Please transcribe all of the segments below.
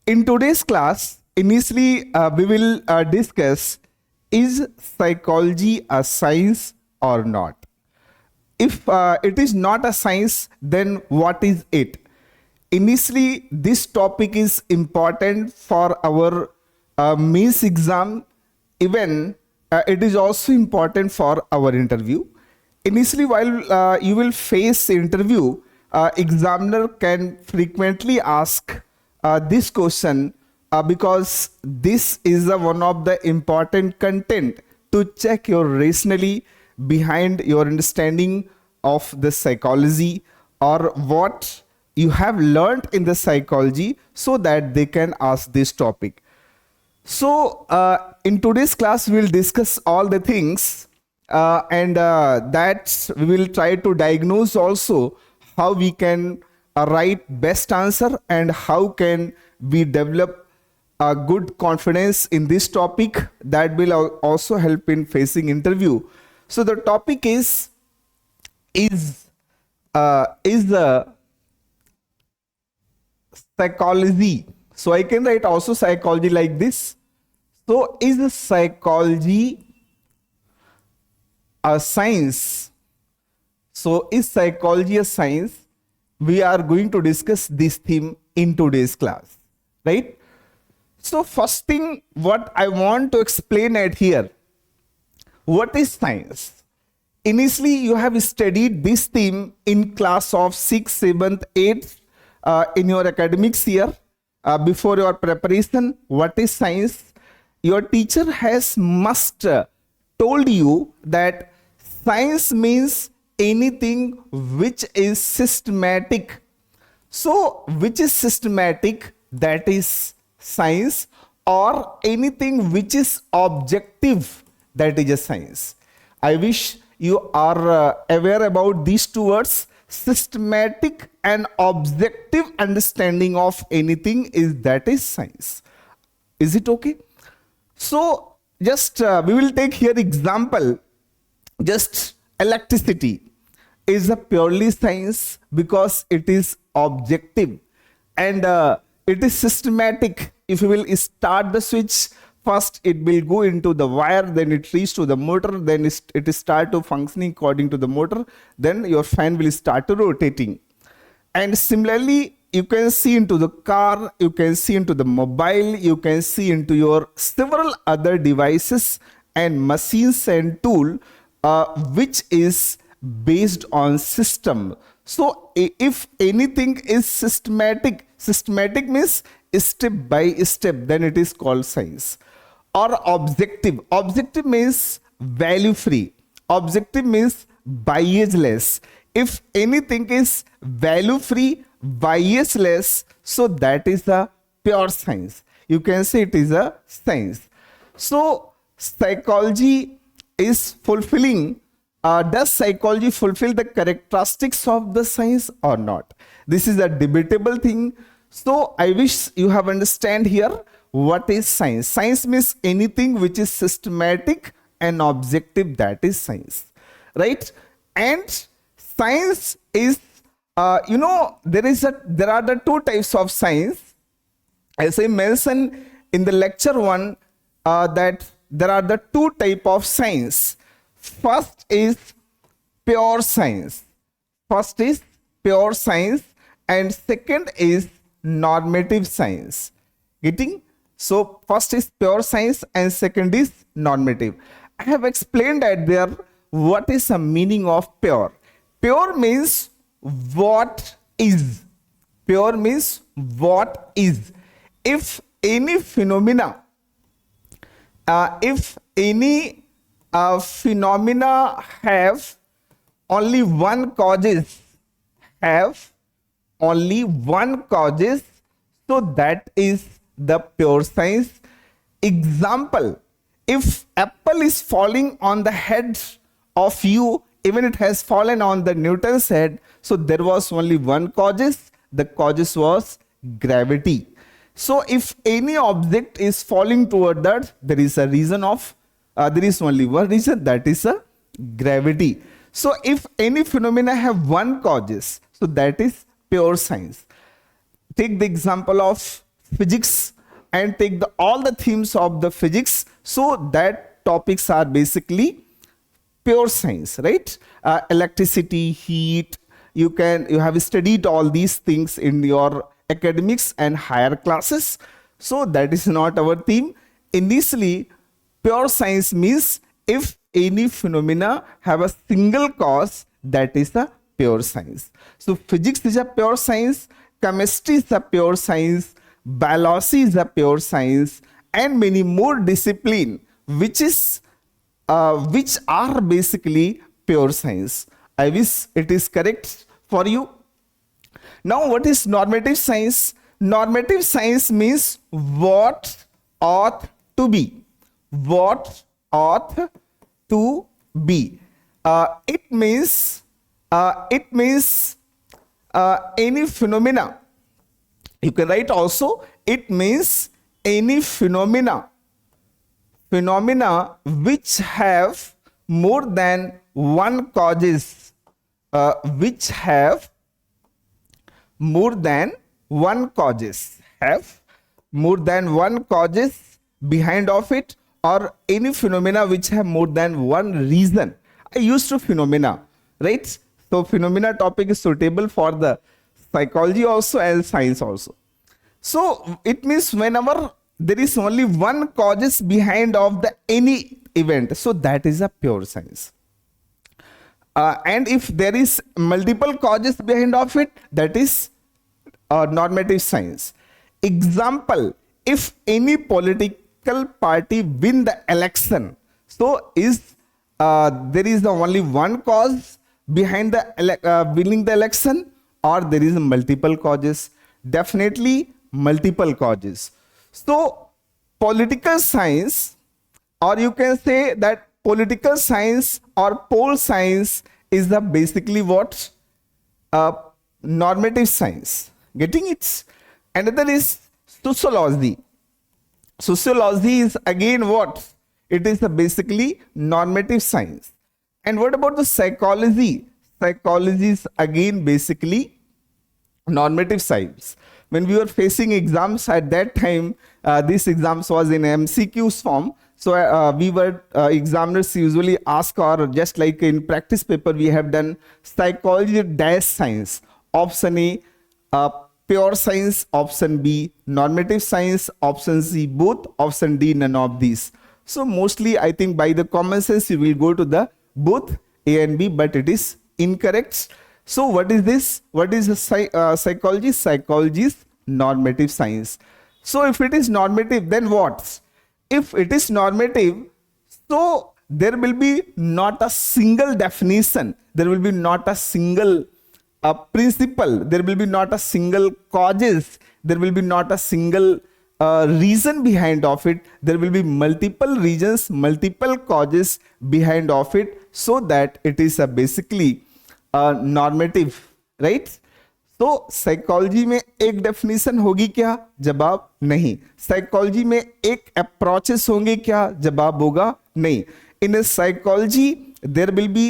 In today's class, initially we will discuss, is psychology a science or not? If it is not a science, then what is it? Initially, this topic is important for our mains exam. Even it is also important for our interview. Initially, while you will face interview, examiner can frequently ask this question because this is one of the important content to check your rationally behind your understanding of the psychology or what you have learned in the psychology, so that they can ask this topic. So in today's class we will discuss all the things, and that we will try to diagnose also how we can write best answer and how can we develop a good confidence in this topic that will also help in facing interview. So the topic is the psychology. So I can write also psychology like this. So is psychology a science? So is psychology a science? We are going to discuss this theme in today's class, right? So first thing what I want to explain at here, what is science? Initially you have studied this theme in class of 6th, 7th, 8th in your academics year. Before your preparation, what is science? Your teacher has must told you that science means anything which is systematic. So which is systematic, that is science, or anything which is objective, that is a science. I wish you are aware about these two words. Systematic and objective understanding of anything is science. Is it okay? So just we will take here example. Just electricity is a purely science because it is objective, and it is systematic. If you will start the switch, first it will go into the wire, then it reaches to the motor, then it start to functioning according to the motor, then your fan will start to rotating. And similarly, you can see into the car, you can see into the mobile, you can see into your several other devices and machines and tool, which is based on system. So if anything is systematic means step by step, then it is called science. Or objective means value free, objective means biasless. If anything is value free, biasless, so that is a pure science. You can say it is a science. So psychology is fulfilling, does psychology fulfill the characteristics of the science or not? This is a debatable thing. So I wish you have understand here what is science. Science means anything which is systematic and objective, that is science, right? And science is, there are the two types of science. As I mentioned in the lecture 1, that there are the two type of science. First is pure science. First is pure science, and second is normative science. Getting? So first is pure science and second is normative. I have explained that there what is the meaning of pure. Pure means what is. Pure means what is. If any phenomena, phenomena have only one causes, so that is the pure science. Example, if apple is falling on the head of you, even it has fallen on the Newton's head, so there was only one causes, the causes was gravity. So if any object is falling toward that, there is a reason of, there is only one reason, that is a gravity. So if any phenomena have one causes, so that is pure science. Take the example of physics and take all the themes of the physics. So that topics are basically pure science, right? Electricity, heat, you have studied all these things in your academics and higher classes. So that is not our theme. Initially, pure science means if any phenomena have a single cause, that is a pure science. So physics is a pure science, chemistry is a pure science, biology is a pure science, and many more discipline which are basically pure science. I wish it is correct for you. Now, what is normative science? Normative science means what ought to be. What ought to be. It means any phenomena. You can write also, it means any phenomena which have more than one causes, which have more than one causes, behind of it, or any phenomena which have more than one reason. I used to phenomena, right? So phenomena topic is suitable for the psychology also and science also. So it means whenever there is only one causes behind of the any event, so that is a pure science. And if there is multiple causes behind of it, that is normative science. Example, if any political party win the election, so is there is only one cause behind the winning the election, or there is multiple causes? Definitely multiple causes. So political science, or you can say that political science or pol science is the basically what? Normative science. Getting it? Another is sociology. Sociology is again what? It is basically normative science. And what about the psychology? Psychology is again basically normative science. When we were facing exams at that time, this exams was in MCQs form. So we were examiners usually ask, or just like in practice paper we have done psychology dash science. Option A, pure science. Option B, normative science. Option C, both. Option D, none of these. So mostly I think by the common sense you will go to the both A and B, but it is incorrect. So what is this? What is the psychology? Psychology is normative science. So if it is normative, then what? If it is normative, so there will be not a single definition. There will be not a single principle. There will be not a single causes. There will be not a single reason behind of it. There will be multiple reasons, multiple causes behind of it, so that it is basically normative, right? तो psychology में एक definition होगी क्या? जवाब नहीं. Psychology में एक approaches होंगे क्या? जवाब होगा नहीं. In psychology there will be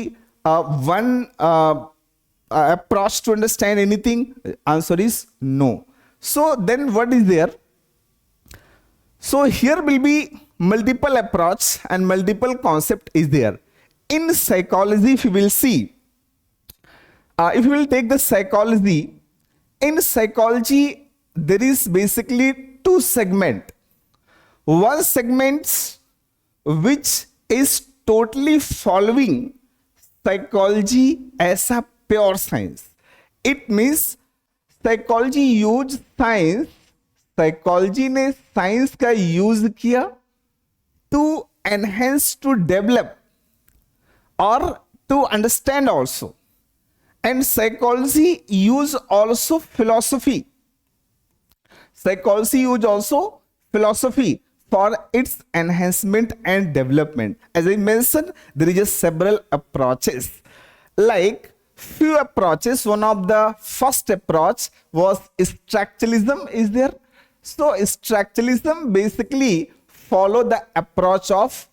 one approach to understand anything. Answer is no. So then what is there? So here will be multiple approach and multiple concept is there. In psychology, if you will see, if you will take the psychology, in psychology there is basically two segment. One segment which is totally following psychology as a pure science. It means psychology use science, psychology ने science का use किया to enhance, to develop or to understand also. And psychology use also philosophy. Psychology use also philosophy for its enhancement and development. As I mentioned, there is several approaches. Like few approaches, one of the first approach was structuralism is there. So structuralism basically follow the approach of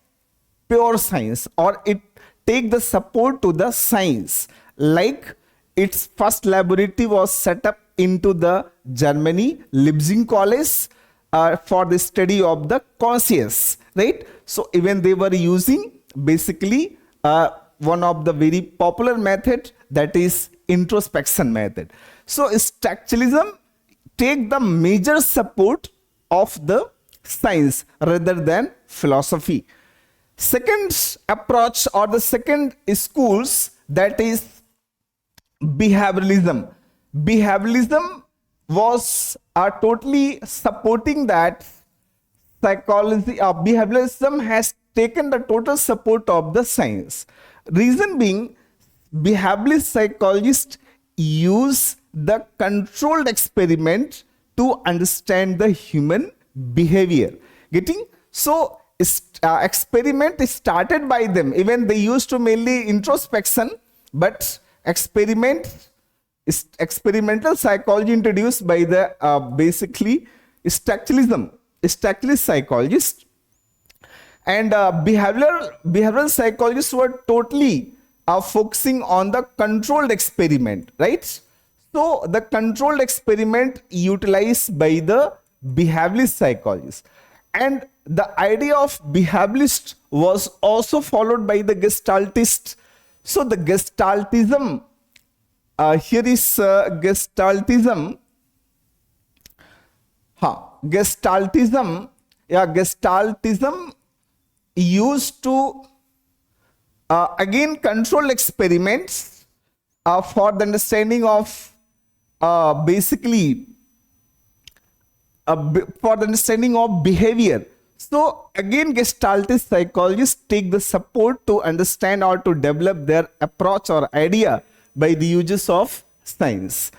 pure science, or it take the support to the science. Like its first laboratory was set up into the Germany, Leipzig College. for the study of the conscious, right? So even they were using basically one of the very popular method, that is introspection method. So structuralism take the major support of the science rather than philosophy. Second approach or the second schools, that is behavioralism. Behavioralism was totally supporting that psychology. Behavioralism has taken the total support of the science. Reason being, behaviorist psychologists use the controlled experiment to understand the human behavior. Getting? So experiment is started by them. Even they used to mainly introspection, but experimental psychology introduced by the basically structuralist psychologists. And behavioral psychologists were totally focusing on the controlled experiment, right? So the controlled experiment utilized by the behaviorist psychologists. And the idea of behaviorist was also followed by the gestaltist. So the gestaltism, here is gestaltism. Gestaltism used to again control experiments for the understanding of basically for the understanding of behavior. So again, gestaltist psychologists take the support to understand or to develop their approach or idea by the uses of science.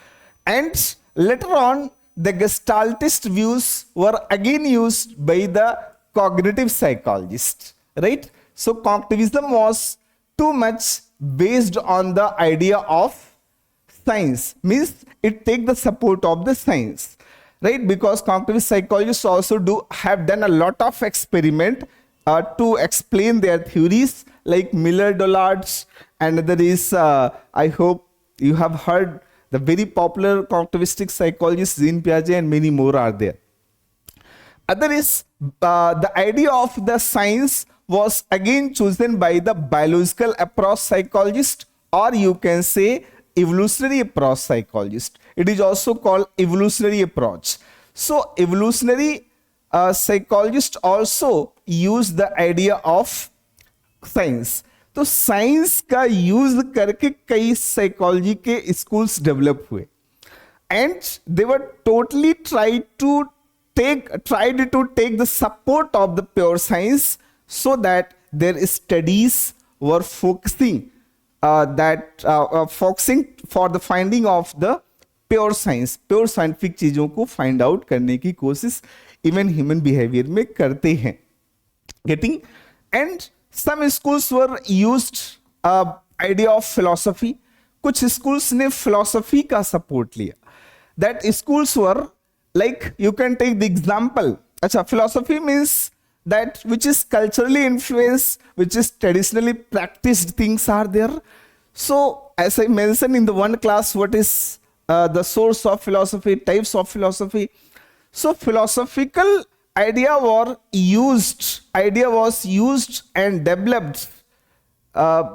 And later on, the gestaltist views were again used by the cognitive psychologists, right? So cognitivism was too much based on the idea of science, means it take the support of the science, right? Because cognitive psychologists also have done a lot of experiment to explain their theories, like Miller-Dollard's, and there is I hope you have heard the very popular cognitivist psychologist Jean Piaget, and many more are there. Other is the idea of the science was again chosen by the biological approach psychologist, or you can say evolutionary approach psychologist. It is also called evolutionary approach. So evolutionary psychologists also use the idea of science. तो science का use करके कई psychology के schools develop हुए and they were totally tried to take the support of the pure science, so that their studies were focusing for the finding of the pure science, pure scientific चीजों को find out करने की कोशिश even human behavior में करते हैं. Getting? And some schools were used idea of philosophy. कुछ schools ने philosophy का support लिया. That schools were like, you can take the example. अच्छा, philosophy means that which is culturally influenced, which is traditionally practiced things are there. So as I mentioned in the one class, what is the source of philosophy, types of philosophy. So philosophical idea was used and developed,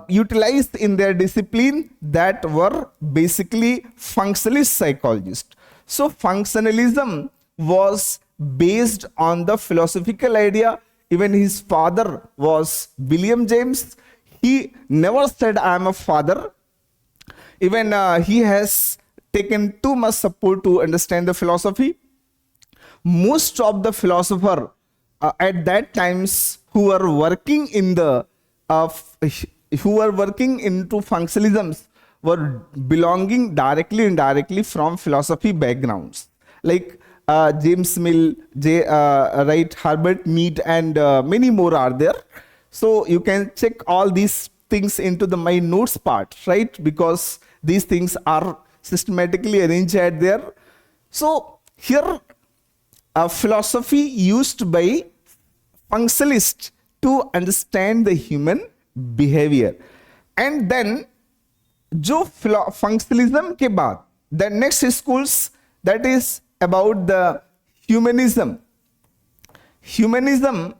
utilized in their discipline, that were basically functionalist psychologists. So functionalism was based on the philosophical idea. Even his father was William James. He never said I am a father. Even he has taken too much support to understand the philosophy. Most of the philosophers at that times who were working in the who were working into functionalisms were belonging directly and indirectly from philosophy backgrounds, like James Mill, right, Herbert Mead, and many more are there. So you can check all these things into my notes part, right? Because these things are systematically arranged at there. So here, philosophy used by functionalists to understand the human behavior. And then, जो functionalism के बाद, the next schools, that is about the humanism. Humanism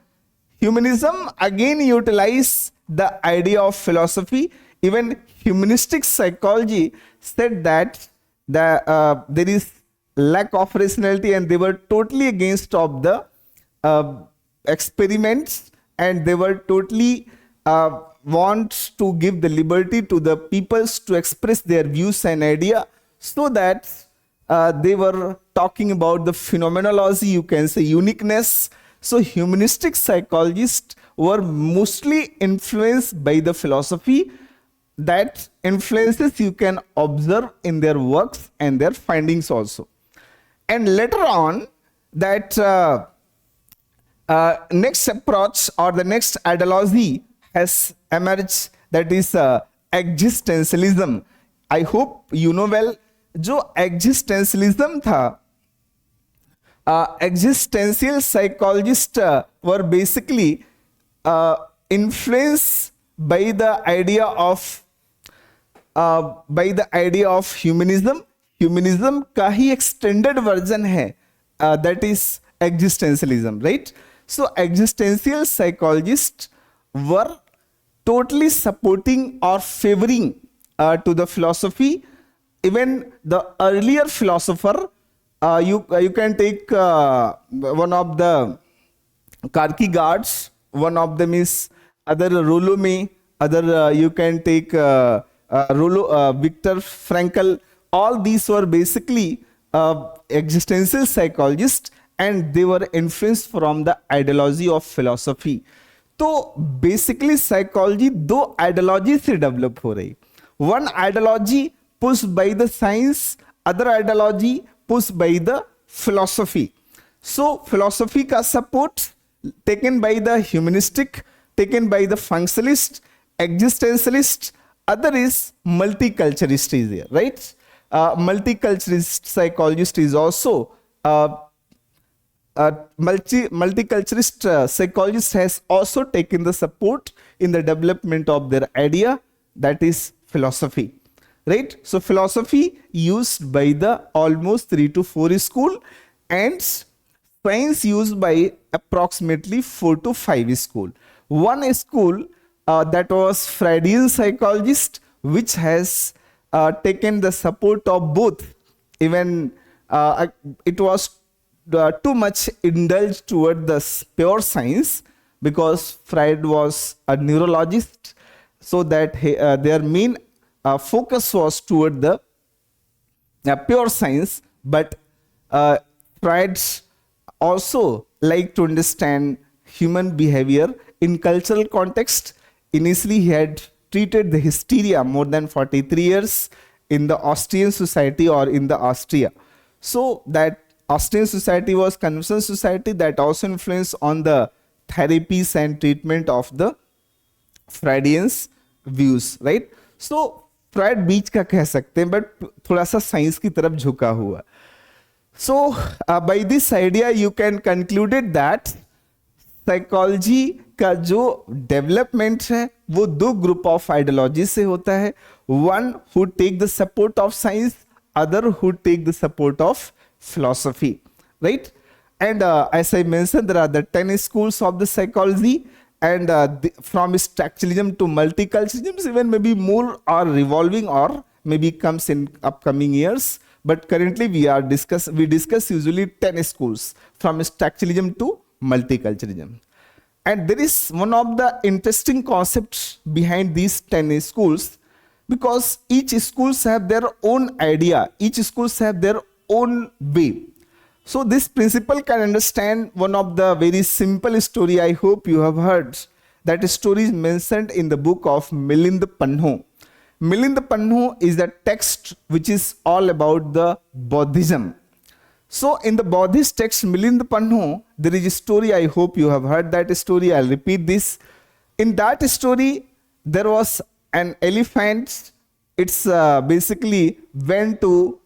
again utilize the idea of philosophy. Even humanistic psychology said that there is lack of rationality, and they were totally against of the uh, experiments, and they were totally want to give the liberty to the peoples to express their views and idea, so that they were talking about the phenomenology, you can say uniqueness. So humanistic psychologists were mostly influenced by the philosophy. That influences you can observe in their works and their findings also. And later on, that next approach or the next ideology has emerged, that is existentialism. I hope you know well, जो existentialism था, existential psychologists were basically influenced by the idea of humanism. Humanism का ही extended version है, that is existentialism, right? So existential psychologists were totally supporting or favoring to the philosophy. Even the earlier philosopher, you can take one of the Kierkegaards, one of them is other Rollo May, other you can take Viktor Frankl. All these were basically existential psychologists, and they were influenced from the ideology of philosophy. तो basically psychology दो ideology से develop हो रही. One ideology pushed by the science, other ideology pushed by the philosophy. So philosophy का support taken by the humanistic, taken by the functionalist, existentialist, other is multiculturalist is there, right? Multiculturalist psychologist is also multiculturalist psychologist has also taken the support in the development of their idea, that is philosophy, right? So philosophy used by the almost 3 to 4 school, and science used by approximately 4 to 5 school. One school that was Freudian psychologist, which has taken the support of both. Even it was too much indulged toward the pure science, because Freud was a neurologist, so that their main focus was toward the pure science. But Freud also liked to understand human behavior in cultural context. Initially, he had treated the hysteria more than 43 years in the Austrian society or in the Austria. So that Austrian society was conventional society that also influenced on the therapies and treatment of the Freudian's views, right? So Freud बीच का कह सकते हैं, but थोड़ा सा science की तरफ झुका हुआ. So by this idea you can concluded that psychology का जो डेवलपमेंट है वो दो ग्रुप ऑफ आइडियोलॉजी से होता है. One who take the support of science, other who take the support of philosophy, right? And as I mentioned, there are the 10 schools of the psychology, and from structuralism to multiculturalism, even maybe more are revolving or maybe comes in upcoming years. But currently we discuss usually 10 schools from structuralism to multiculturalism. And there is one of the interesting concepts behind these 10 schools, because each schools have their own idea, each schools have their own way. So this principle can understand one of the very simple story I hope you have heard. That story is mentioned in the book of Milind Panho. Milind Panho is a text which is all about the Buddhism. So in the Buddhist text Milind Panho, there is a story, I hope you have heard that story, I'll repeat this. In that story, there was an elephant. It's basically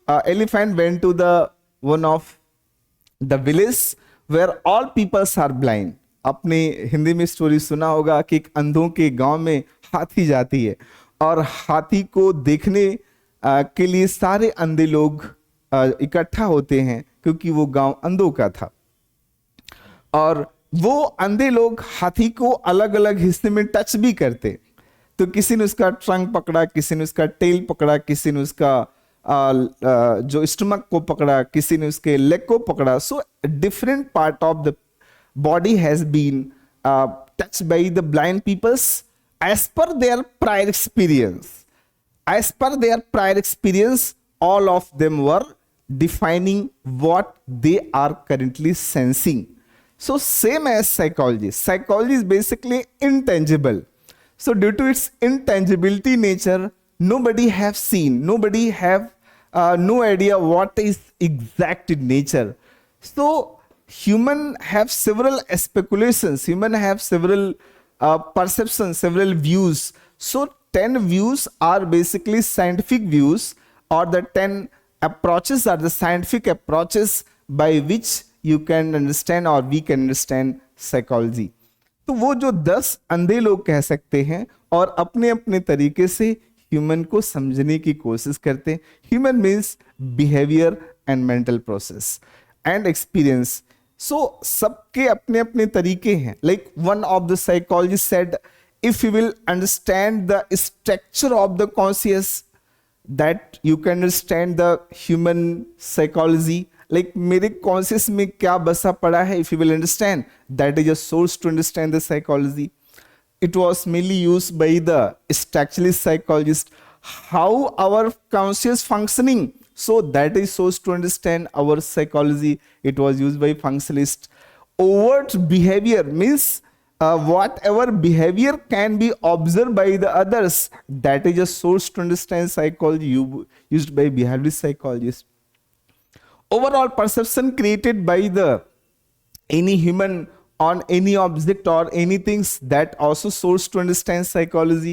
elephant went to the one of the village where all peoples are blind. आपने हिंदी में story सुना होगा कि एक अंधों के गांव में हाथी जाती है, और हाथी को देखने के लिए सारे अंधे लोग इकट्ठा होते हैं, क्योंकि वो गांव अंधों का था. और वो अंधे लोग हाथी को अलग अलग हिस्से में टच भी करते, तो किसी ने उसका ट्रंक पकड़ा, किसी ने उसका टेल पकड़ा, किसी ने उसका जो स्टमक को पकड़ा, किसी ने उसके लेग को पकड़ा. So different part of the body has been touched by the blind peoples as per their prior experience. As per their prior experience, all of them were defining what they are currently sensing. So same as psychology. Psychology is basically intangible. So due to its intangibility nature, nobody have seen, nobody have no idea what is exact in nature. So human have several speculations, human have several perceptions, several views. So 10 views are basically scientific views, or the 10 approaches are the scientific approaches by which you can understand or we can understand psychology. तो वो जो 10 अंधे लोग कह सकते हैं और अपने अपने तरीके से ह्यूमन को समझने की कोशिश करते हैं. Human means behaviour and mental process and experience. So सबके अपने अपने तरीके हैं. Like one of the psychologist said, if you will understand the structure of the conscious, that you can understand the human psychology. Like मेरे conscious में क्या बसा पड़ा है, if you will understand, that is a source to understand the psychology. It was mainly used by the structuralist psychologist. How our conscious functioning, so that is source to understand our psychology. It was used by functionalist. Overt behavior means whatever behavior can be observed by the others, that is a source to understand psychology, used by behaviorist psychologist. Overall perception created by the any human on any object or anything, that also source to understand psychology.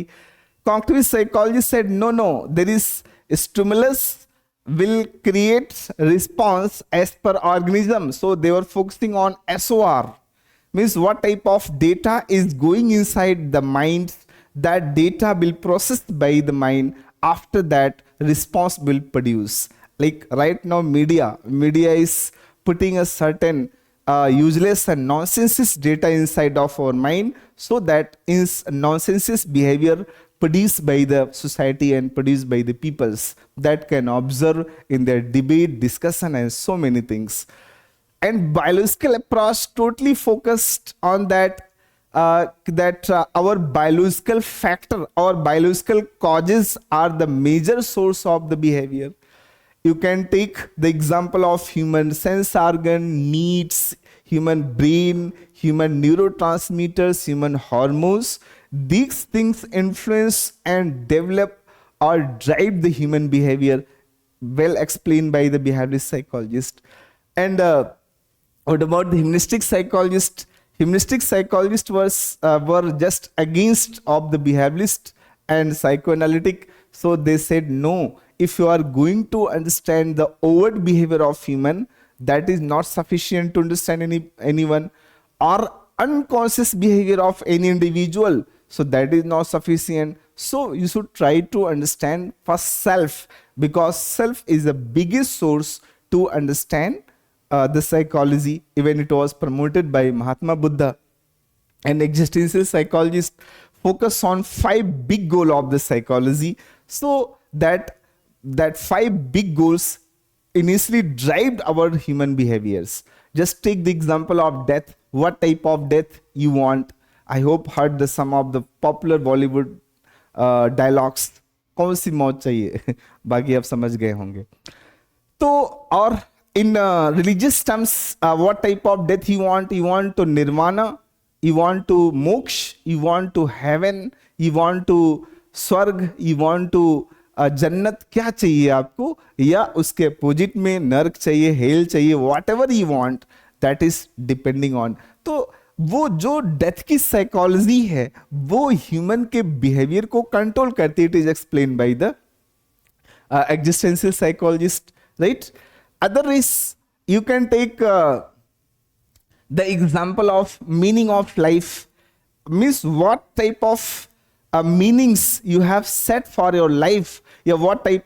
Cognitive psychology said no, there is stimulus will create response as per organism. So they were focusing on SOR, means what type of data is going inside the mind, that data will processed by the mind, after that response will produce. Like right now media is putting a certain useless and nonsense data inside of our mind, so that is nonsense behavior produced by the society and produced by the peoples that can observe in their debate, discussion and so many things. And biological approach totally focused on that, our biological factor, our biological causes are the major source of the behavior. You can take the example of human sense organ, needs, human brain, human neurotransmitters, human hormones. These things influence and develop or drive the human behavior, well explained by the behaviorist psychologist. And what about the humanistic psychologist? Humanistic psychologists were just against of the behaviorist and psychoanalytic. So they said no, if you are going to understand the overt behavior of human, that is not sufficient to understand anyone, or unconscious behavior of any individual, so that is not sufficient. So you should try to understand first self, because self is the biggest source to understand the psychology. Even it was promoted by Mahatma Buddha. And existential psychologists focus on 5 big goals of the psychology, so that 5 big goals initially drive our human behaviors. Just take the example of death. What type of death you want? I hope heard some of the popular Bollywood dialogues. कौन सी मौत चाहिए? बाकी आप समझ गए होंगे. तो और in religious terms, what type of death you want? You want to nirvana, you want to moksha, you want to heaven, you want to स्वर्ग, you want to जन्नत. क्या चाहिए आपको? या उसके अपोजिट में नर्क चाहिए, हेल चाहिए, what ever you want, that is depending on. तो वो जो डेथ की साइकोलॉजी है वो ह्यूमन के बिहेवियर को कंट्रोल करती है. It is explain by the existential psychologist, right. Other is you can take the example of meaning of life, means what type of meanings you have set for your life, what type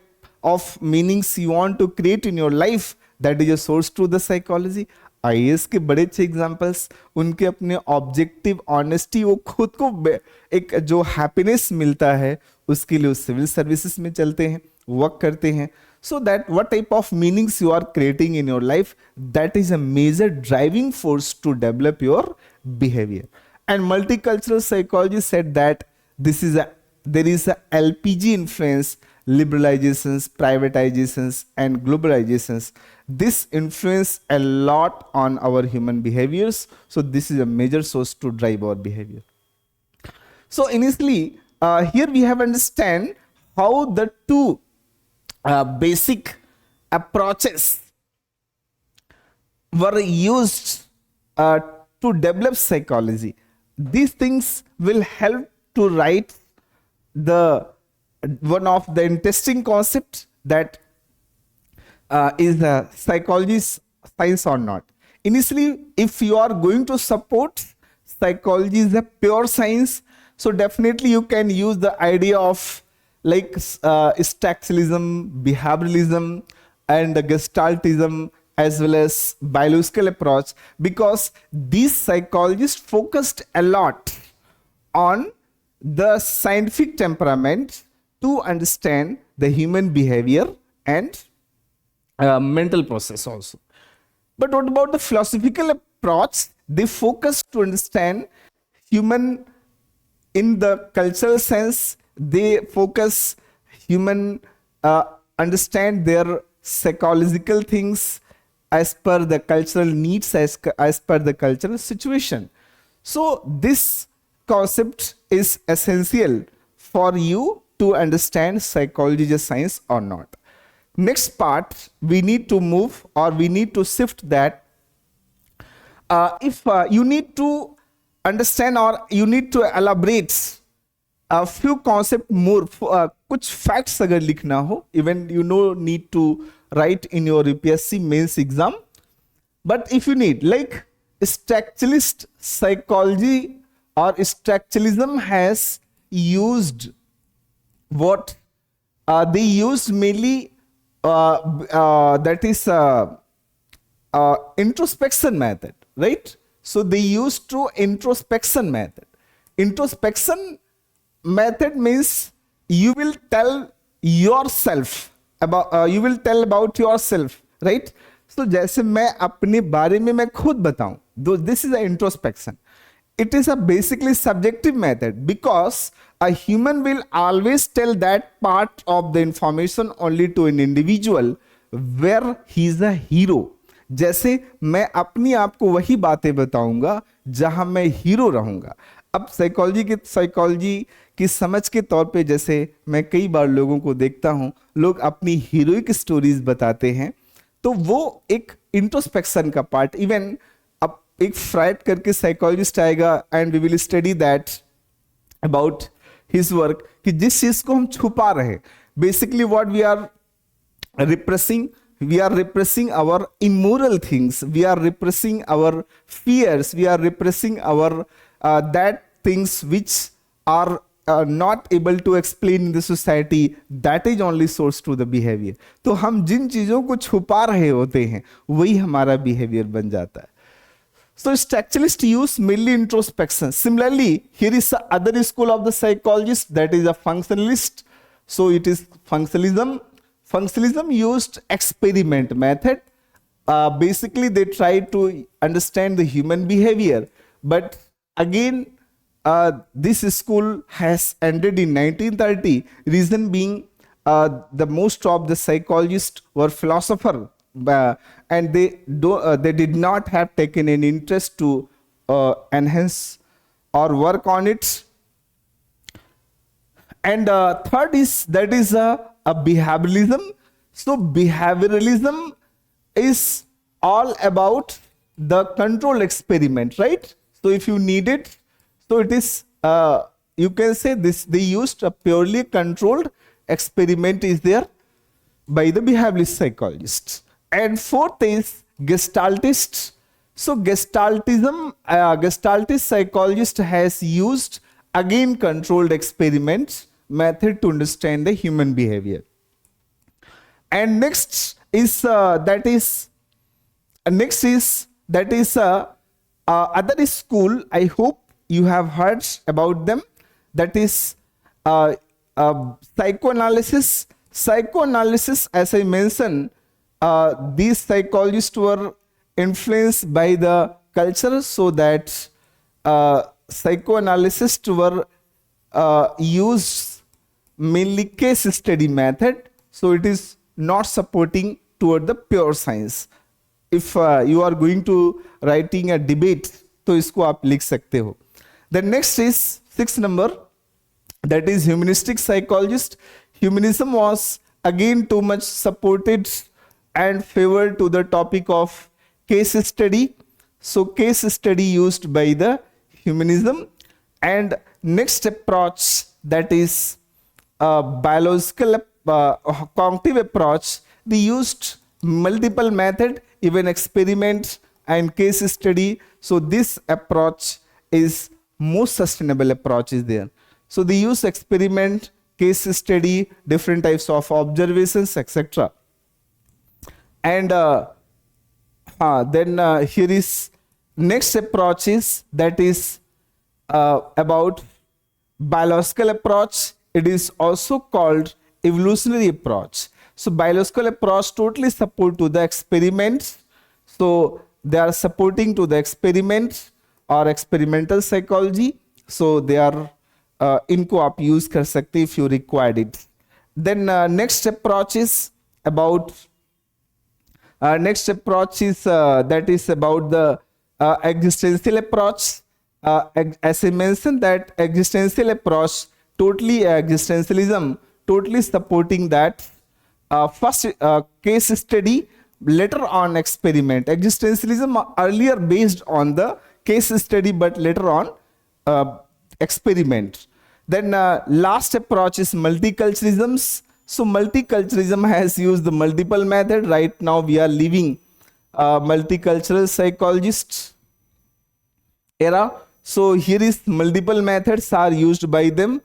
of meanings you want to create in your life, that is a source to the psychology. IAS के बड़े अच्छे examples, उनके अपने objective, honesty, वो खुद को एक जो हैप्पीनेस मिलता है उसके लिए सिविल सर्विसेज में चलते हैं, वर्क करते हैं. So that what type of meanings you are creating in your life, that is a major driving force to develop your behavior. And multicultural psychology said that there is a LPG influence, liberalizations, privatizations, and globalizations. This influence a lot on our human behaviors. So this is a major source to drive our behavior. So initially, here we have understand how the two basic approaches were used to develop psychology. These things will help to write the one of the interesting concepts that is psychology science or not. Initially, if you are going to support psychology is a pure science, so definitely you can use the idea of like structuralism, behavioralism, and the gestaltism, as well as biological approach, because these psychologists focused a lot on the scientific temperament to understand the human behavior and mental process also. But what about the philosophical approach? They focus to understand human in the cultural sense. They focus human understand their psychological things as per the cultural needs, as per the cultural situation. So this concept is essential for you to understand psychology as science or not. Next part, we need to move, or we need to shift that if you need to understand, or you need to elaborate a few concept more, kuch facts agar likhna ho, even you no need to write in your UPSC mains exam, but if you need, like structuralist psychology or structuralism has used what they used mainly that is introspection method, right? So they used to introspection method. Introspection method means you will tell yourself about you will tell about yourself, right? So जैसे मैं अपने बारे में मैं खुद बताऊं, this is an introspection. It is a basically subjective method, because a human will always tell that part of the information only to an individual where he is a hero. जैसे मैं अपनी आप को वही बातें बताऊंगा जहां मैं हीरो रहूंगा. अब साइकोलॉजी की समझ के तौर पे, जैसे मैं कई बार लोगों को देखता हूं, लोग अपनी हीरोइक स्टोरीज बताते हैं, तो वो एक इंट्रोस्पेक्शन का पार्ट. इवन अब एक फ्राइड करके साइकोलॉजिस्ट आएगा and we will study that about his work, कि जिस चीज को हम छुपा रहे, basically what we are repressing, we are repressing our immoral things, we are repressing our fears, we are repressing our that things which are not able to explain in the society, that is only source to the behavior. तो हम जिन चीजों को छुपा रहे होते हैं वही हमारा behavior बन जाता है. So structuralists use mainly introspection. Similarly, here is the other school of the psychologist, that is a functionalist. So it is functionalism. Functionalism used experiment method. Basically, they tried to understand the human behavior. But again, this school has ended in 1930. Reason being, the most of the psychologists were philosophers, and they did not have taken an interest to enhance or work on it. And third is that is a behavioralism. So behavioralism is all about the control experiment, right? So if you need it, so it is you can say this, they used a purely controlled experiment is there by the behaviorist psychologists. And fourth is gestaltists. So gestaltist psychologist has used again controlled experiments method to understand the human behavior. And next is that is other school. I hope you have heard about them. That is psychoanalysis. Psychoanalysis, as I mentioned, these psychologists were influenced by the culture, so that psychoanalysts were used mainly case study method, so it is not supporting toward the pure science. If you are going to writing a debate, तो इसको आप लिख सकते हो. The next is 6 number, that is humanistic psychologist. Humanism was again too much supported and favored to the topic of case study. So case study used by the humanism. And next approach, that is biological cognitive approach. They used multiple method, even experiment and case study. So this approach is most sustainable approach is there. So they use experiment, case study, different types of observations, etc. And then here is next approach is, that is about biological approach. It is also called evolutionary approach. So biological approach totally support to the experiments. So they are supporting to the experiment or experimental psychology. So they are इनको आप use कर सकते if you required it. Then next approach is about that is about the existential approach. As I mentioned, that existential approach, totally existentialism, totally supporting that first case study, later on experiment. Existentialism earlier based on the case study, but later on experiment. Then last approach is multiculturalism. So multiculturalism has used the multiple method. Right now we are living multicultural psychologists era. So here is multiple methods are used by them.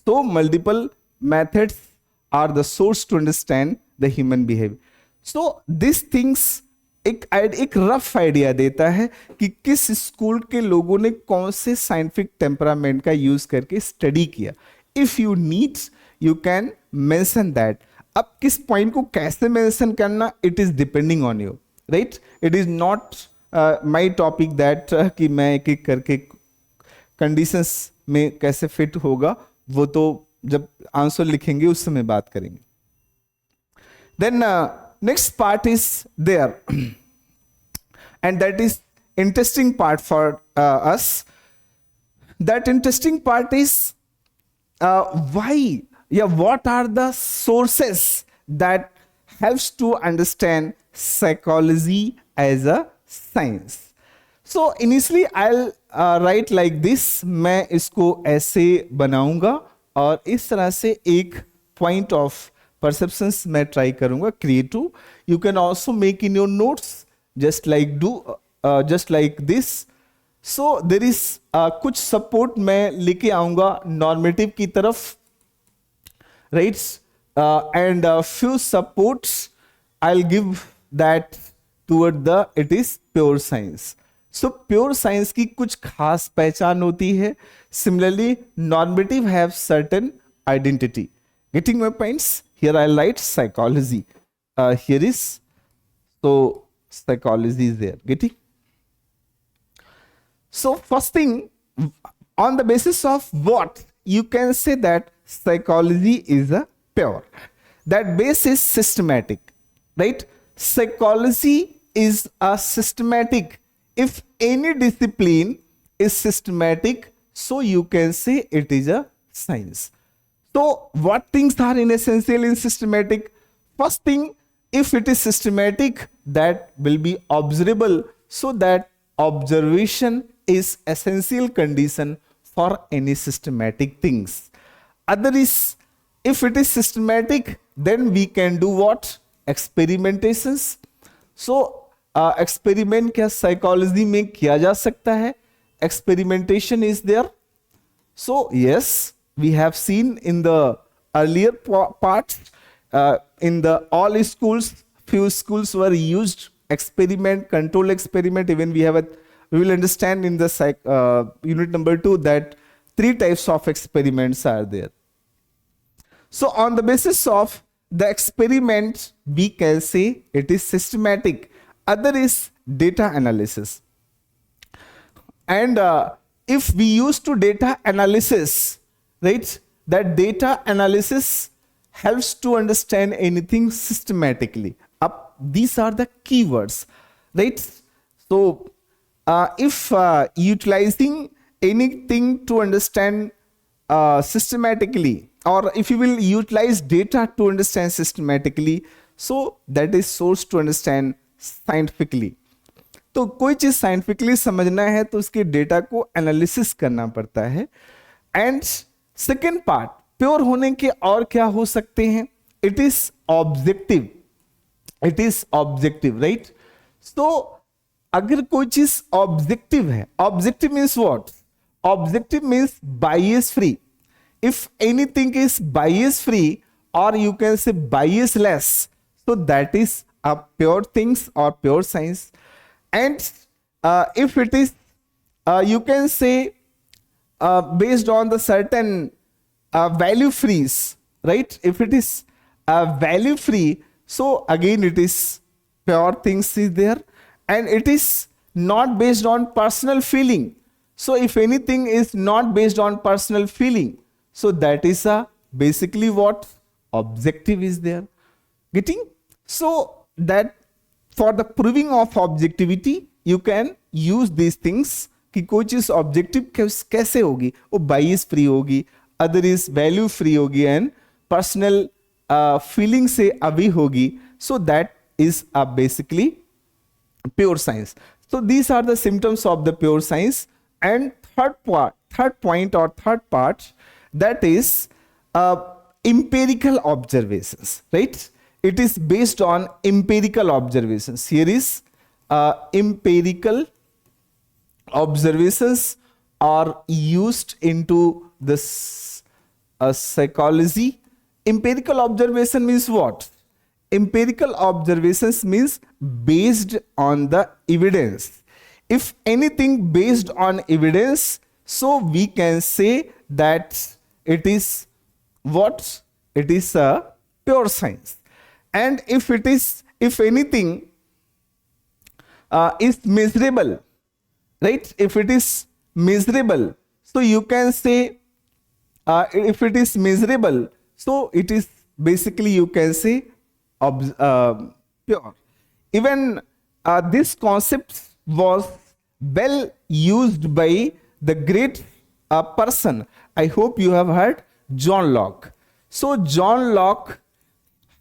So multiple methods are the source to understand the human behavior. So these things एक rough idea देता है कि किस school के लोगों ने कौन से साइंटिफिक टेम्परामेंट का यूज करके स्टडी किया. If you need you can mention that. अब किस पॉइंट को कैसे मेंशन करना, it is depending on you, right. It is not my topic that कि मैं एक एक करके कंडीशंस में कैसे फिट होगा, वो तो जब आंसर लिखेंगे उस समय बात करेंगे. Then next part is there and that is interesting part for us. That interesting part is what are the sources that helps to understand psychology as a science. So initially I'll write like this. मैं इसको ऐसे बनाऊंगा और इस तरह से एक point of perceptions मैं ट्राई करूंगा create to. You can also make in your notes just like this. So there is कुछ सपोर्ट मैं लेके आऊंगा नॉर्मेटिव की तरफ, right. And few supports I will give that toward the it is pure science. So pure science की कुछ खास पहचान होती है. Similarly normative have certain identity. Getting my points? Here I'll write psychology. Here is, so psychology is there. Getting? So first thing, on the basis of what you can say that psychology is a pure. That base is systematic, right? Psychology is a systematic. If any discipline is systematic, so you can say it is a science. So what things are in essential in systematic? First thing, if it is systematic, that will be observable. So that observation is essential condition for any systematic things. Other is, if it is systematic, then we can do what? Experimentations. So experiment क्या psychology में किया जा सकता है? Experimentation is there. So yes, we have seen in the earlier parts in the all schools, few schools were used experiment, control experiment. Even we will understand in the unit number 2 that 3 types of experiments are there. So on the basis of the experiment, we can say it is systematic. Other is data analysis. And if we use to data analysis, right, that data analysis helps to understand anything systematically. These are the keywords, right? So if utilizing anything to understand systematically, or if you will utilize data to understand systematically, so that is source to understand scientifically. तो कोई चीज scientifically समझना है तो उसके data को analysis करना पड़ता है. एंड सेकेंड पार्ट, प्योर होने के और क्या हो सकते हैं? It is objective. It is objective, right? तो अगर कोई चीज ऑब्जेक्टिव है, objective means what? Objective means bias free. If anything is bias free और यू कैन से बायसलेस, so that is a pure things or pure science. And if it is you can say based on the certain value frees, right? If it is value free, so again it is pure things is there, and it is not based on personal feeling. So if anything is not based on personal feeling, so that is a basically what? Objective is there. Getting? So that for the proving of objectivity you can use these things कि कोई चीज objective कैसे होगी? वो बाइस free होगी, other is value free होगी, and personal feeling से अभी होगी. सो that is a basically pure science. So these are the symptoms of the pure science. And third point or third part, that is empirical observations, right? It is based on empirical observations. Here is empirical observations are used into this psychology. Empirical observation means what? Empirical observations means based on the evidence. If anything based on evidence, so we can say that it is what? It is a pure science. And if anything is measurable, right? If it is measurable, so you can say if it is measurable, so it is basically you can say pure. Even this concept was well used by the great person. I hope you have heard John Locke. So John Locke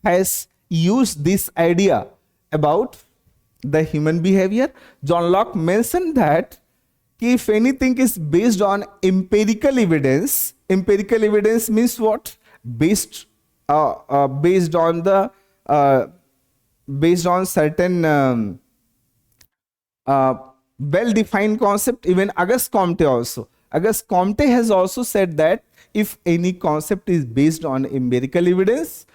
has used this idea about the human behavior. John Locke mentioned that if anything is based on empirical evidence means what? Based on the based on certain well defined concept. Even Auguste Comte has also said that if any concept is based on empirical evidence,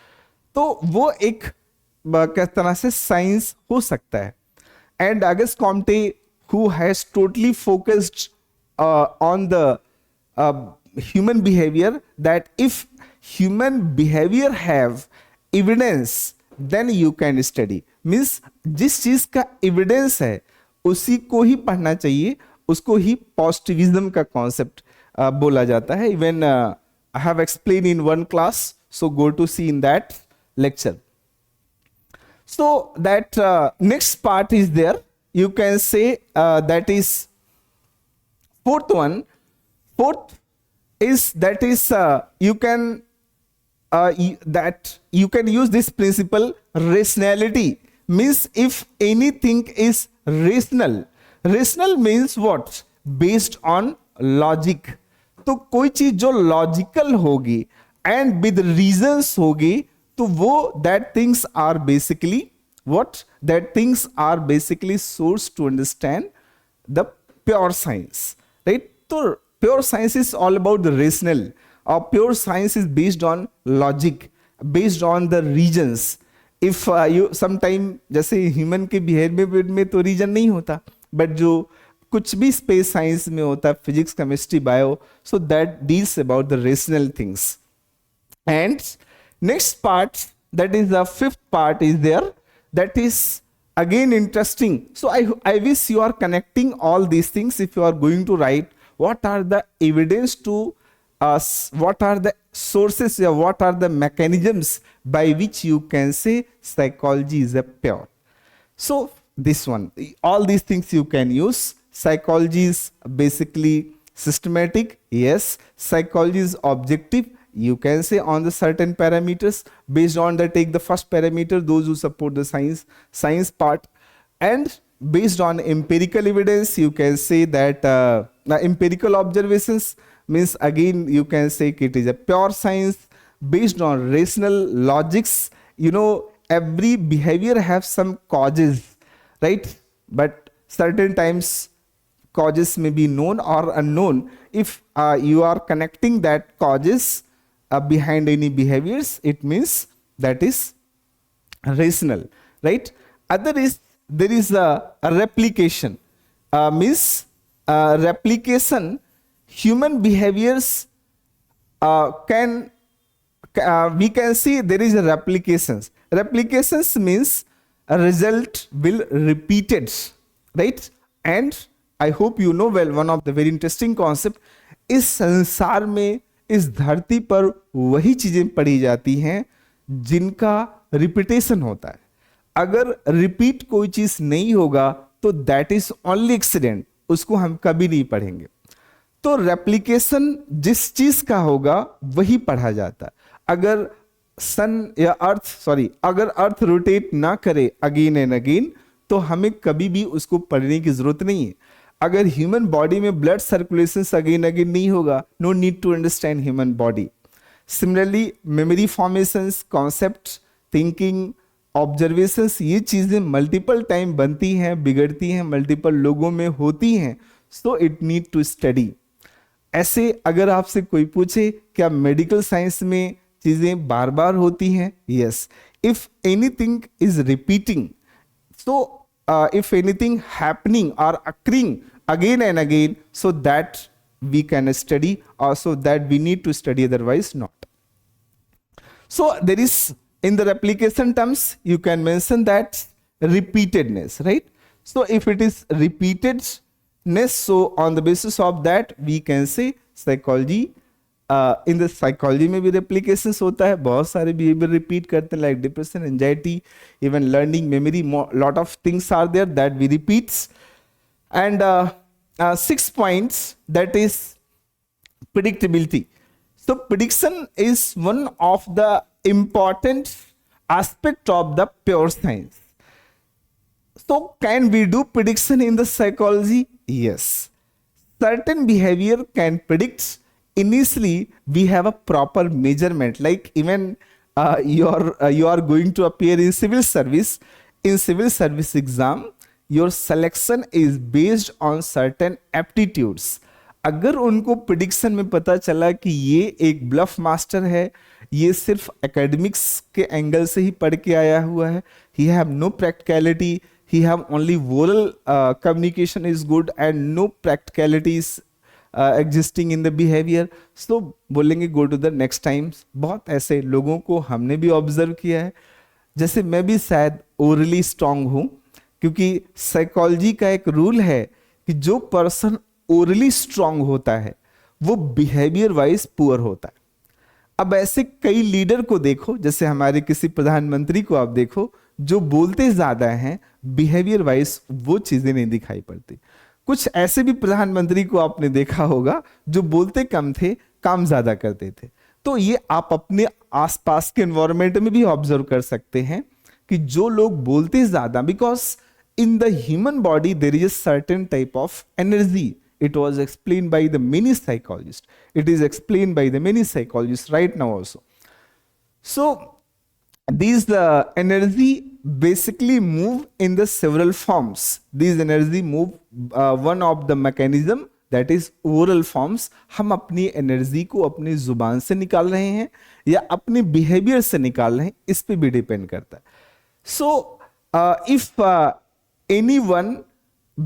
तो वो एक किस तरह से science हो सकता है. And Auguste Comte who has totally focused on the human behaviour, that if human behaviour have evidence then you can study. Means जिस चीज का एविडेंस है उसी को ही पढ़ना चाहिए, उसको ही पॉजिटिविज्म का कॉन्सेप्ट बोला जाता है. Even I have explain in one class, so go to see in that lecture. So that next part is there. You can say that is fourth one. Fourth is that is you can that you can use this principle rationality. Means if anything is rational, rational means what? Based on logic. तो कोई चीज जो logical होगी and with reasons होगी, तो वो that things are basically what? That things are basically source to understand the pure science, right? So pure science is all about the rational, or pure science is based on logic, based on the reasons. If you sometime, जैसे human के behaviour में तो reason नहीं होता, but जो कुछ भी space science में होता है, physics, chemistry, bio, so that deals about the rational things. And next part, that is the fifth part is there, that is again interesting. So I wish you are connecting all these things. If you are going to write, what are the evidence to us, what are the sources, or what are the mechanisms by which you can say psychology is a pure. So this one, all these things you can use. Psychology is basically systematic, yes. Psychology is objective, you can say on the certain parameters. Based on that, take the first parameter, those who support the science part. And based on empirical evidence, you can say that the empirical observations means, again you can say it is a pure science. Based on rational logics, you know, every behavior have some causes, right? But certain times causes may be known or unknown. If you are connecting that causes behind any behaviors, it means that is rational, right? Other is, there is a replication, means replication. Human behaviors can we can see there is a replications means a result will repeated, right? And I hope you know well one of the very interesting concept, इस संसार में, इस धरती पर वही चीजें पढ़ी जाती हैं जिनका रिपीटेशन होता है. अगर रिपीट कोई चीज नहीं होगा तो दैट इज ओनली एक्सीडेंट, उसको हम कभी नहीं पढ़ेंगे. तो रेप्लिकेशन जिस चीज का होगा वही पढ़ा जाता है. अगर सन या अगर अर्थ रोटेट ना करे अगेन एंड अगेन, तो हमें कभी भी उसको पढ़ने की जरूरत नहीं है. अगर ह्यूमन बॉडी में ब्लड सर्कुलेशन अगेन अगेन नहीं होगा, no need to understand human body. Similarly memory formations, concept, thinking, observations, ये चीजें मल्टीपल टाइम बनती हैं, बिगड़ती हैं, मल्टीपल लोगों में होती हैं. So it need to study. ऐसे अगर आपसे कोई पूछे क्या मेडिकल साइंस में चीजें बार बार होती हैं, yes. If anything is repeating, so if anything happening or occurring again and again, so that we can study, or so that we need to study, otherwise not. So there is, in the replication terms, you can mention that repeatedness, right? So if it is repeatedness, so on the basis of that we can say psychology. In the psychology में भी रेप्लिकेशंस होता है, बहुत सारे behaviour repeat करते हैं, like depression, anxiety, even learning, memory, lot of things are there that we repeats. And 6 points, that is predictability. So prediction is one of the important aspect of the pure science. So can we do prediction in the psychology? Yes. Certain behavior can predict. Initially we have a proper measurement, like even you are going to appear in civil service. In civil service exam, your selection is based on certain aptitudes. अगर उनको prediction में पता चला कि ये एक bulb master है, ये सिर्फ एकेडमिक्स के एंगल से ही पढ़ के आया हुआ है, he have no practicality, he have only oral communication is good and no practicalities existing in the behaviour, so बोलेंगे go to the next times. बहुत ऐसे लोगों को हमने भी ऑब्जर्व किया है. जैसे मैं भी शायद ओरली स्ट्रांग हूँ, क्योंकि साइकोलॉजी का एक रूल है कि जो पर्सन ओरली स्ट्रांग होता है वो बिहेवियर वाइज पुअर होता है. अब ऐसे कई लीडर को देखो, जैसे हमारे किसी प्रधानमंत्री को आप देखो, जो बोलते ज्यादा हैं, बिहेवियर वाइज वो चीजें नहीं दिखाई पड़ती. कुछ ऐसे भी प्रधानमंत्री को आपने देखा होगा जो बोलते कम थे, काम ज्यादा करते थे. तो ये आप अपने आसपास के एनवायरनमेंट में भी ऑब्जर्व कर सकते हैं कि जो लोग बोलते ज्यादा, because in the human body there is a certain type of energy. It was explained by the many psychologists. It is explained by the many psychologists right now also. So these energy basically move in the several forms. These energy move one of the mechanism, that is oral forms. हम अपनी energy को अपनी जुबान से निकाल रहे हैं या अपने बिहेवियर से निकाल रहे हैं, इस पे भी डिपेंड करता है. So if anyone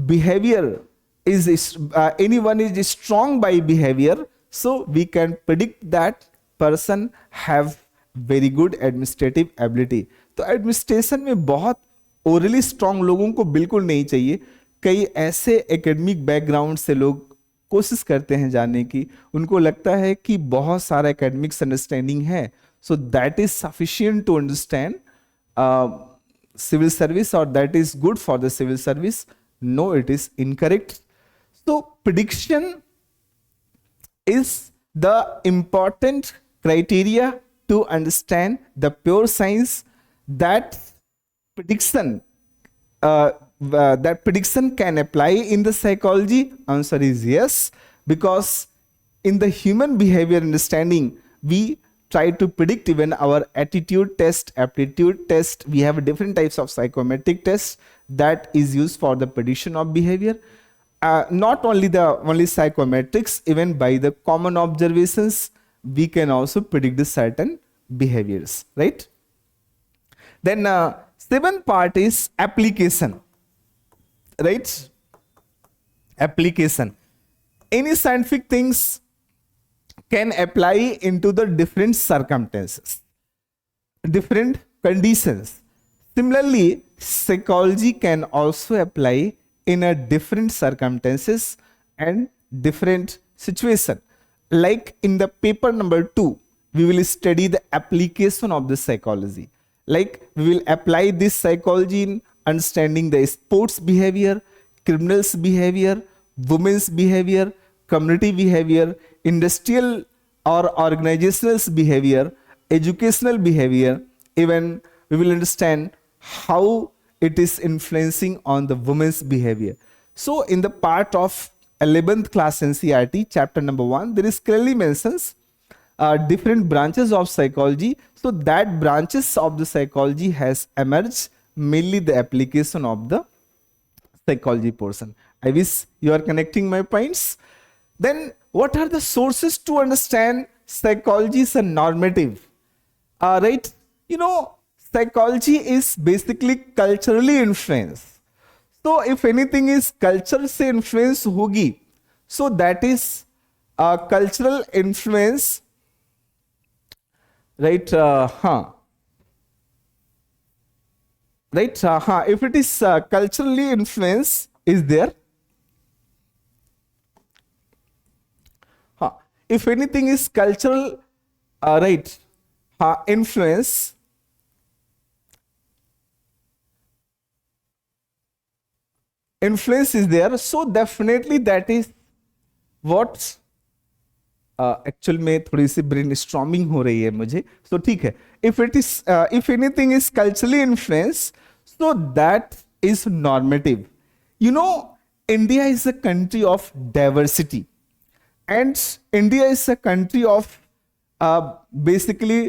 behavior anyone is strong by behavior, so we can predict that person have very good administrative ability. तो एडमिनिस्ट्रेशन में बहुत ओरली स्ट्रांग लोगों को बिल्कुल नहीं चाहिए. कई ऐसे एकेडमिक बैकग्राउंड से लोग कोशिश करते हैं जाने की, उनको लगता है कि बहुत सारा एकेडमिक्स अंडरस्टैंडिंग है, so that is sufficient to understand civil service, or that is good for the civil service. No, it is incorrect. So prediction is the important criteria to understand the pure science. That prediction can apply in the psychology. Answer is yes, because in the human behavior understanding we try to predict even our attitude test, aptitude test. We have different types of psychometric tests that is used for the prediction of behavior. Not only psychometrics, even by the common observations we can also predict the certain behaviors, right? Then seventh part is application, right? Application. Any scientific things can apply into the different circumstances, different conditions. Similarly, psychology can also apply in a different circumstances and different situation. Like in the paper number 2, we will study the application of the psychology. Like we will apply this psychology in understanding the sports behavior, criminals behavior, women's behavior, community behavior, industrial or organizational behavior, educational behavior. Even we will understand how it is influencing on the women's behavior. So in the part of 11th class NCERT, chapter number 1, there is clearly mentions different branches of psychology. So that branches of the psychology has emerged, mainly the application of the psychology portion. I wish you are connecting my points. Then what are the sources to understand psychology is a normative? Right? You know, psychology is basically culturally influenced. So if anything is culture से influence होगी, so that is cultural influence, right? Right? If it is culturally influence is there. If anything is cultural, right? Influence. Influence is there, so definitely that is what actual में थोड़ी सी brain storming हो रही है मुझे, सो ठीक है. If it is if anything is culturally influence, so that is normative. You know, India is a country of diversity and India is a country of basically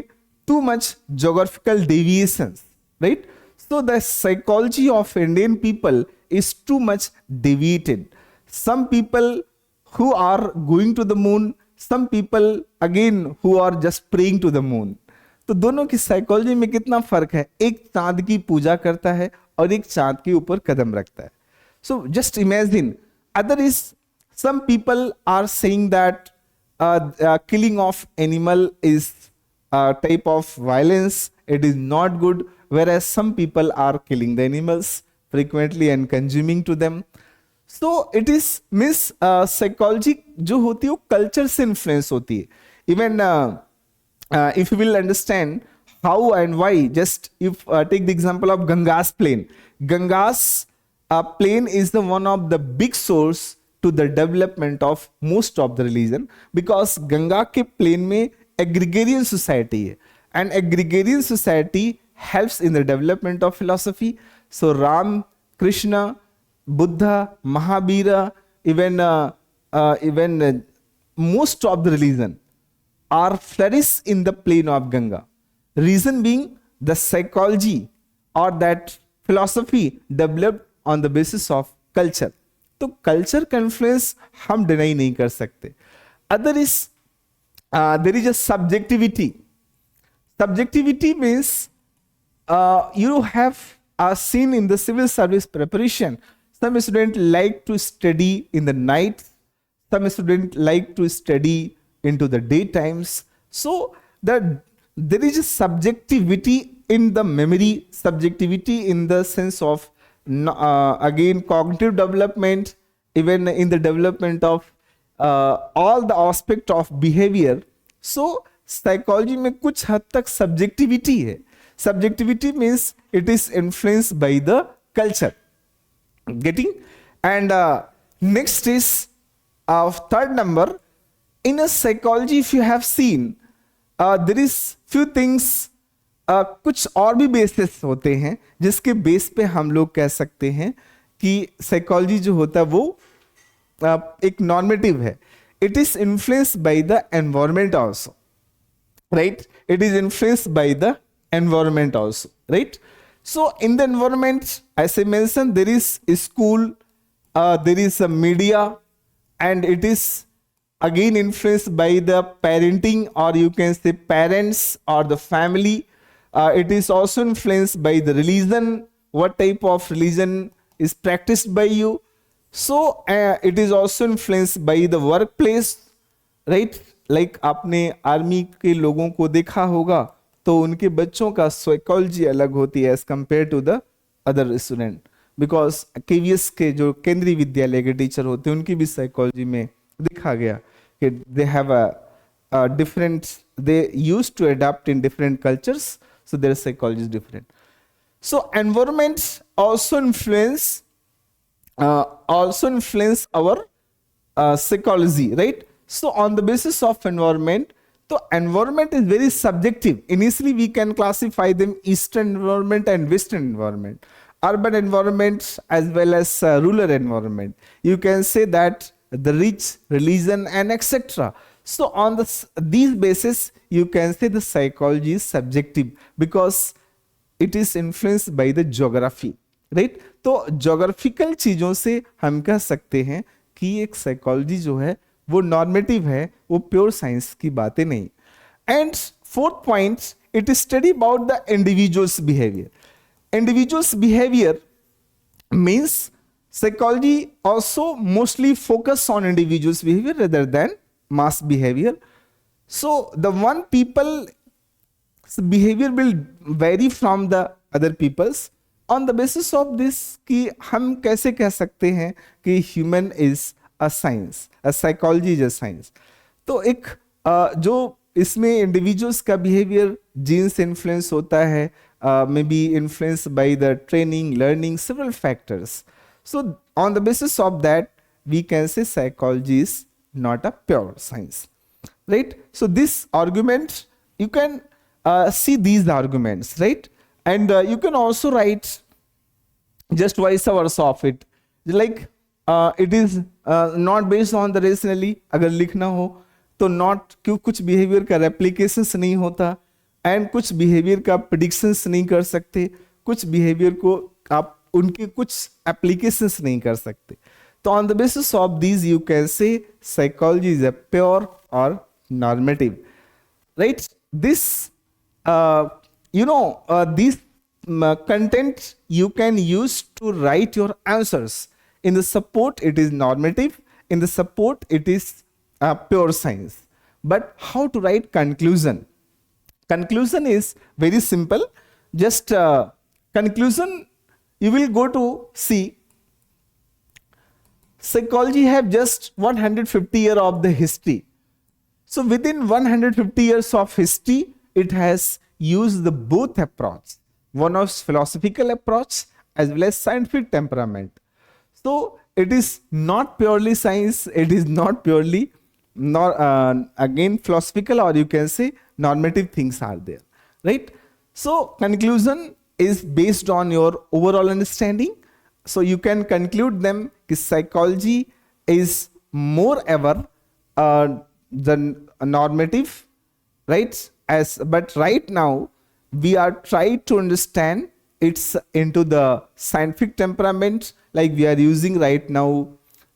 too much geographical deviations, right? So the psychology of Indian people is too much deviated. Some people who are going to the moon, some people again who are just praying to the moon. तो दोनों की psychology में कितना फर्क है. एक चांद की पूजा करता है और एक चांद के ऊपर कदम रखता है. So just imagine, other is some people are saying that killing of animal is a type of violence, it is not good, whereas some people are killing the animals frequently and consuming to them. So it is means psychology जो होती है वो culture से influence होती है. Even if you will understand how and why, just if take the example of Ganga's plain. Ganga's plain is the one of the big source to the development of most of the religion, because Ganga के plane में agrarian society है, and agrarian society helps in the development of philosophy. So Ram, Krishna, Buddha, Mahavira, even most of the religion are flourished in the plain of Ganga. Reason being the psychology or that philosophy developed on the basis of culture. तो culture का influence हम deny नहीं कर सकते. Other is there is a subjectivity. Subjectivity means you have seen in the civil service preparation, some students like to study in the night, some students like to study into the daytimes. So there is a subjectivity in the memory, subjectivity in the sense of again cognitive development, even in the development of all the aspect of behavior. So psychology में कुछ हद तक subjectivity है. Subjectivity means it is influenced by the culture. Getting? And next is third number. In a psychology, if you have seen, there is few things, कुछ और भी basis होते हैं जिसके बेस पे हम लोग कह सकते हैं कि साइकोलॉजी जो होता है वो एक नॉर्मेटिव है. It is influenced by the environment also, right? It is influenced by the environment also, right? So in the environment, as I mentioned, there is a school, there is a media, and it is again influenced by the parenting, or you can say parents or the family. It is also influenced by the religion, what type of religion is practiced by you. So it is also influenced by the workplace, right? Like आपने army के लोगों को देखा होगा तो उनके बच्चों का साइकोलॉजी अलग होती है as compare to the other student, because KVS के जो केंद्रीय विद्यालय के टीचर होते हैं उनकी भी साइकोलॉजी में देखा गया कि they have a different, they used to adopt in different cultures, so their psychology is different. So environment also influence our psychology, right? So on the basis of environment, so environment is very subjective. Initially, we can classify them eastern environment and western environment, urban environment as well as rural environment. You can say that the rich, religion, and etc. So on these basis, you can say the psychology is subjective because it is influenced by the geography, right? तो geographical चीजों से हम कह सकते हैं कि एक psychology जो है वो नॉर्मेटिव है, वो प्योर साइंस की बातें नहीं. And fourth point, it is study about the individuals behaviour. Individuals behaviour means psychology also mostly focus on individuals behaviour rather than mass behaviour. So the one people behaviour will vary from the other peoples. On the basis of this कि हम कैसे कह सकते हैं कि human is a science, a psychology is a science. तो एक जो इसमें इंडिविजुअल्स का बिहेवियर जीन से इन्फ्लुएंस होता है, may be influence by the training, learning, several factors. So on the basis of that we can say psychology is not a pure science, right? So this argument you can see these arguments, right? And you can also write just vice versa of it, like it is not based on the rationally. अगर लिखना हो तो not, क्यों कुछ behaviour का रेप्लिकेशंस नहीं होता and कुछ बिहेवियर का प्रिडिक्शंस नहीं कर सकते, कुछ बिहेवियर को आप उनके कुछ एप्लीकेशंस नहीं कर सकते. तो on the basis of these you can say psychology is a pure और normative, right? This this content you can use to write your answers. In the support it is normative, in the support it is pure science. But how to write conclusion? Conclusion is very simple. Just conclusion, you will go to see psychology have just 150 years of the history. So within 150 years of history, it has used the both approach, one of philosophical approach as well as scientific temperament. So it is not purely science, it is not purely again philosophical, or you can say normative things are there, right? So conclusion is based on your overall understanding. So you can conclude them that psychology is more ever than normative, right? But right now we are trying to understand it's into the scientific temperament, like we are using right now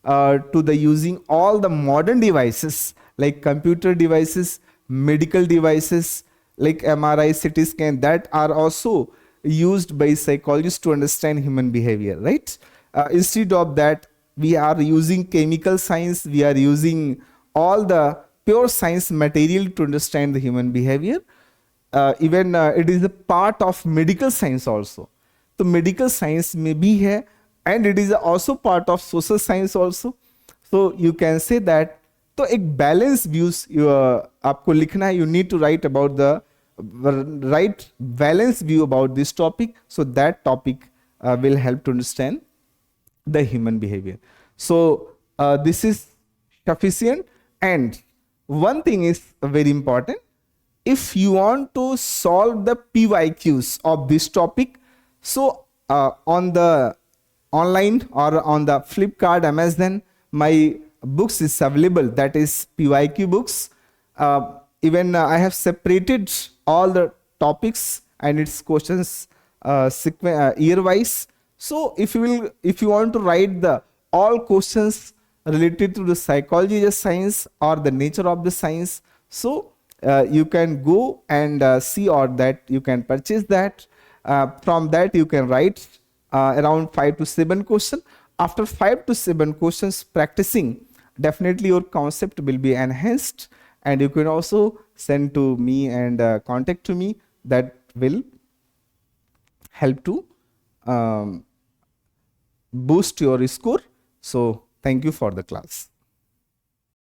to the using all the modern devices like computer devices, medical devices like MRI, CT scan, that are also used by psychologists to understand human behavior, right? Instead of that, we are using chemical science, we are using all the pure science material to understand the human behavior. Even it is a part of medical science also. So medical science may be here, and it is also part of social science also. So you can say that तो एक balance views आपको लिखना है. You need to write about the right balanced view about this topic, so that topic will help to understand the human behavior. So this is sufficient. And one thing is very important: if you want to solve the PYQs of this topic, so on the online or on the Flipkart, Amazon, my books is available, that is PYQ books. Even I have separated all the topics and its questions year wise. So if you want to write the all questions related to the psychology of science or the nature of the science, so you can go and see, or that you can purchase that. From that you can write around 5 to 7 questions. After 5 to 7 questions practicing, definitely your concept will be enhanced, and you can also send to me and contact to me. That will help to boost your score. So thank you for the class.